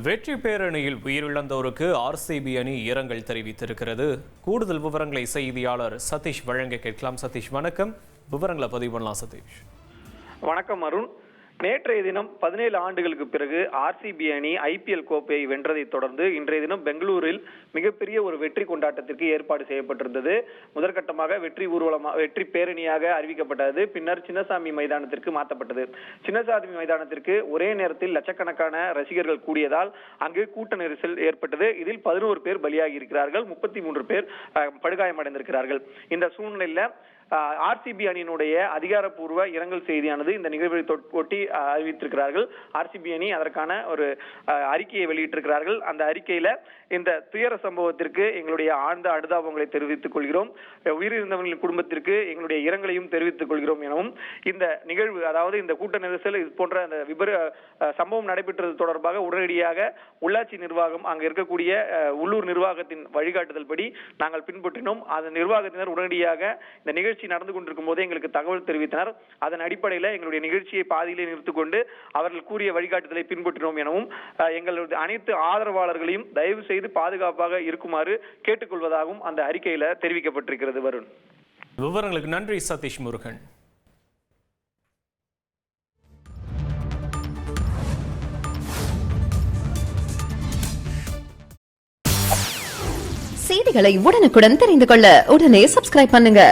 வெற்றி பேரணியில் உயிரிழந்தோருக்கு ஆர்சிபி அணி இரங்கல் தெரிவித்திருக்கிறது. கூடுதல் விவரங்களை செய்தியாளர் சதீஷ் வழங்க கேட்கலாம். சதீஷ் வணக்கம், விவரங்களை பதிவு பண்ணலாம். சதீஷ் வணக்கம் அருண். நேற்றைய தினம் 17 ஆண்டுகளுக்கு பிறகு ஆர்சிபி அணி ஐபிஎல் கோப்பையை வென்றதை தொடர்ந்து இன்றைய தினம் பெங்களூரில் மிகப்பெரிய ஒரு வெற்றி கொண்டாட்டத்திற்கு ஏற்பாடு செய்யப்பட்டிருந்தது. முதற்கட்டமாக வெற்றி பேரணியாக அறிவிக்கப்பட்டது. பின்னர் சின்னசாமி மைதானத்திற்கு மாற்றப்பட்டது. சின்னசாமி மைதானத்திற்கு ஒரே நேரத்தில் லட்சக்கணக்கான ரசிகர்கள் கூடியதால் அங்கு கூட்ட நெரிசல் ஏற்பட்டது. இதில் 11 பேர் பலியாகி இருக்கிறார்கள், 33 பேர் படுகாயமடைந்திருக்கிறார்கள். இந்த சூழ்நிலையில ஆர்சிபி அணியினுடைய அதிகாரப்பூர்வ இரங்கல் செய்தியானது இந்த நிகழ்வை ஒட்டி அறிவித்திருக்கிறார்கள். ஆர்சிபி அணி அதற்கான ஒரு அறிக்கையை வெளியிட்டிருக்கிறார்கள். அந்த அறிக்கையில இந்த துயர சம்பவத்திற்கு எங்களுடைய ஆழ்ந்த அனுதாபங்களை தெரிவித்துக் கொள்கிறோம், உயிரிழந்தவர்களின் குடும்பத்திற்கு எங்களுடைய இரங்கலையும் தெரிவித்துக் கொள்கிறோம் எனவும், இந்த நிகழ்வு அதாவது இந்த கூட்ட நெரிசல் இது போன்ற அந்த சம்பவம் நடைபெற்றது தொடர்பாக உடனடியாக உள்ளாட்சி நிர்வாகம் அங்கு இருக்கக்கூடிய உள்ளூர் நிர்வாகத்தின் வழிகாட்டுதல் படி நாங்கள் பின்பற்றினோம். அந்த நிர்வாகத்தினர் உடனடியாக இந்த நிகழ்ச்சி நடந்து கொண்டிருக்கும் போதே எங்களுக்கு தகவல் தெரிவித்தனர். அதன் அடிப்படையில் எங்களுடைய நிகழ்ச்சியை பாதியிலே நிறுத்திக் கொண்டு அவர்கள் கூறிய வழிகாட்டுதலை பின்பற்றினோம் எனவும், எங்களுடைய அனைத்து ஆதரவாளர்களையும் தயவு செய்து பாதுகாப்பாக இருக்குமாறு கேட்டுக்கொள்வதாகவும் அந்த அறிக்கையில தெரிவிக்கப்பட்டிருக்கிறது. வருண், விவரங்களுக்கு நன்றி சதீஷ் முருகன். செய்திகளை உடனுக்குடன் தெரிந்து கொள்ள உடனே சப்ஸ்கிரைப் பண்ணுங்க.